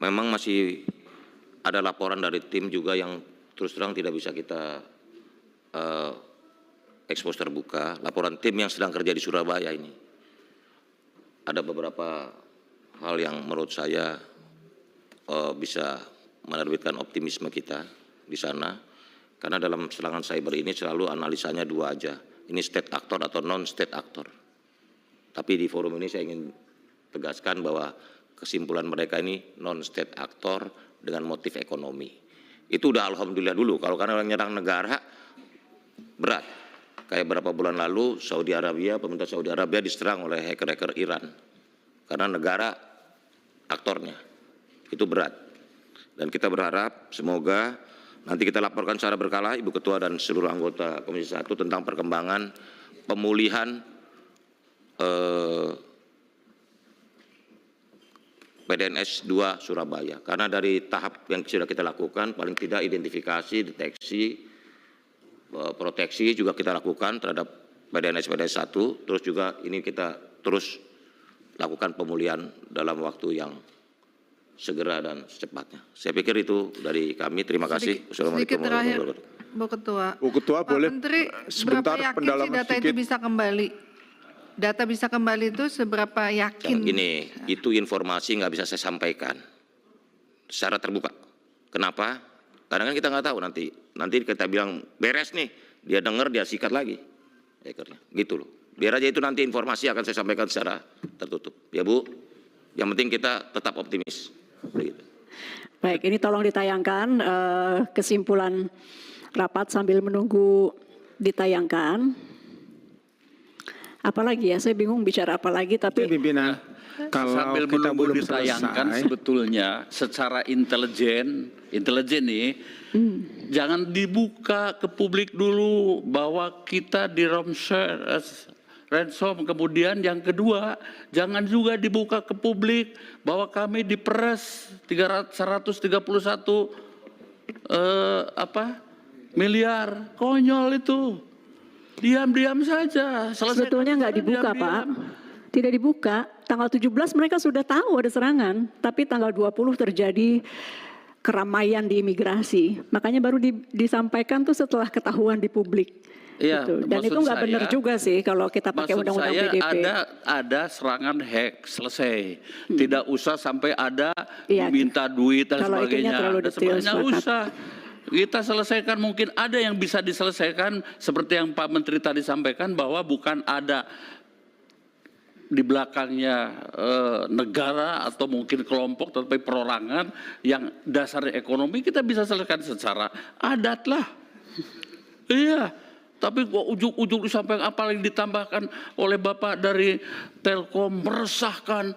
memang masih ada laporan dari tim juga yang terus terang tidak bisa kita ekspos terbuka. Laporan tim yang sedang kerja di Surabaya ini. Ada beberapa hal yang menurut saya bisa menerbitkan optimisme kita di sana. Karena dalam serangan cyber ini selalu analisanya dua aja. Ini state actor atau non-state actor. Tapi di forum ini saya ingin tegaskan bahwa kesimpulan mereka ini non-state actor dengan motif ekonomi. Itu udah alhamdulillah dulu. Kalau karena orang nyerang negara berat. Kayak berapa bulan lalu Saudi Arabia, pemerintah Saudi Arabia diserang oleh hacker-hacker Iran. Karena negara aktornya. Itu berat. Dan kita berharap semoga nanti kita laporkan secara berkala Ibu Ketua dan seluruh anggota Komisi 1 tentang perkembangan pemulihan PDNS 2 Surabaya. Karena dari tahap yang sudah kita lakukan, paling tidak identifikasi, deteksi, proteksi juga kita lakukan terhadap PDNS 1, terus juga ini kita terus lakukan pemulihan dalam waktu yang segera dan secepatnya. Saya pikir itu dari kami. Terima kasih. Sedikit terakhir, Bu Ketua. Bu Ketua, Pak boleh Menteri, sebentar berapa yakin pendalaman sih data sedikit? itu bisa kembali? Data bisa kembali itu seberapa yakin? Gini, itu informasi nggak bisa saya sampaikan secara terbuka. Kenapa? Karena kan kita nggak tahu nanti kita bilang beres nih, dia dengar dia sikat lagi hackernya, gitu loh. Biar aja itu nanti informasi akan saya sampaikan secara tertutup, ya Bu. Yang penting kita tetap optimis. Begitu. Baik, ini tolong ditayangkan kesimpulan rapat sambil menunggu ditayangkan. Apalagi ya, saya bingung bicara apa lagi, tapi Pimpinan, kalau sambil kita menunggu belum ditayangkan selesai, sebetulnya secara intelijen nih, jangan dibuka ke publik dulu bahwa kita di ransom. Kemudian yang kedua, jangan juga dibuka ke publik bahwa kami diperes 131 miliar. Konyol itu. Diam-diam saja. sebetulnya nggak dibuka, Pak. Tidak dibuka. Tanggal 17 mereka sudah tahu ada serangan, tapi tanggal 20 terjadi keramaian di imigrasi. Makanya baru disampaikan tuh setelah ketahuan di publik. Iya, Gitu. Dan itu nggak benar juga sih kalau kita pakai undang-undang PDP. Ada serangan hack, selesai. Tidak usah sampai ada Iya. minta duit dan Kalau itunya sebagainya. terlalu detail, Nggak sepakat. usah. Kita selesaikan, mungkin ada yang bisa diselesaikan seperti yang Pak Menteri tadi sampaikan bahwa bukan ada di belakangnya negara atau mungkin kelompok, tapi perorangan yang dasarnya ekonomi, kita bisa selesaikan secara adat lah. Iya, tapi kok ujung-ujung disampaikan apalagi ditambahkan oleh Bapak dari Telkom meresahkan,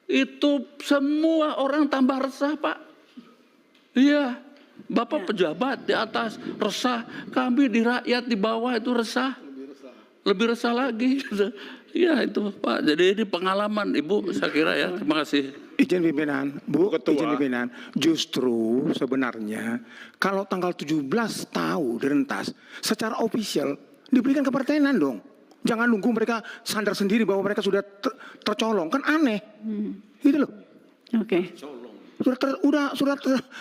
itu semua orang tambah resah, Pak. Iya, Bapak pejabat di atas resah, kami di rakyat di bawah itu resah. Lebih resah lagi. Ya itu Pak, jadi ini pengalaman Ibu saya kira ya. Terima kasih. izin pimpinan, Bu, Ketua. izin pimpinan. Justru sebenarnya kalau tanggal 17 tahu direntas, secara ofisial diberikan kepertenan dong. Jangan nunggu mereka sadar sendiri bahwa mereka sudah tercolong, kan aneh. Gitu loh. Oke.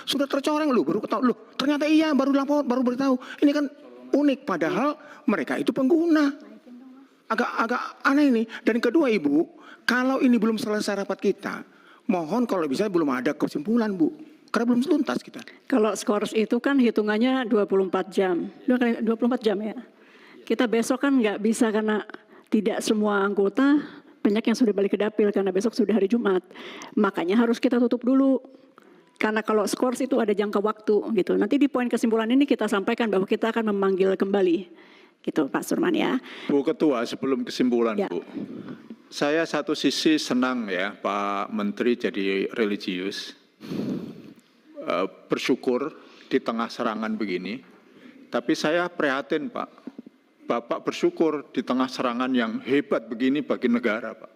Sudah tercoreng lu, baru ketahui lu. Ternyata iya, baru lapor, baru beritahu. Ini kan unik, padahal mereka itu pengguna. Agak aneh ini. Dan kedua Ibu, kalau ini belum selesai rapat kita, mohon kalau bisa belum ada kesimpulan Bu. Karena belum tuntas kita. Kalau skors itu kan hitungannya 24 jam. 24 jam ya. Kita besok kan nggak bisa karena tidak semua anggota, banyak yang sudah balik ke dapil karena besok sudah hari Jumat. Makanya harus kita tutup dulu. Karena kalau skors itu ada jangka waktu gitu. Nanti di poin kesimpulan ini kita sampaikan bahwa kita akan memanggil kembali. Gitu Pak Surman ya. Bu Ketua, sebelum kesimpulan Ya. Bu. Saya satu sisi senang ya Pak Menteri jadi religius. Bersyukur di tengah serangan begini. Tapi saya prihatin Pak. Bapak bersyukur di tengah serangan yang hebat begini bagi negara Pak.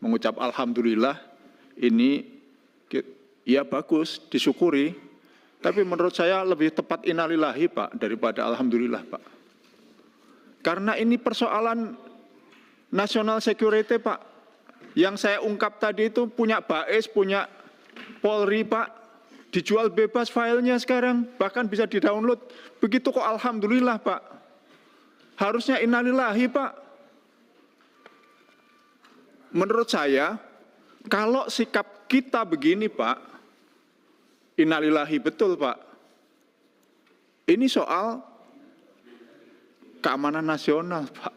Mengucap Alhamdulillah ini ya bagus, disyukuri. Tapi menurut saya lebih tepat innalillahi Pak daripada Alhamdulillah Pak. Karena ini persoalan national security Pak. Yang saya ungkap tadi itu punya BAIS, punya Polri Pak, dijual bebas filenya sekarang, bahkan bisa di-download. Begitu kok alhamdulillah Pak. Harusnya innalillahi Pak. Menurut saya, kalau sikap kita begini Pak, innalillahi betul Pak. Ini soal keamanan nasional Pak.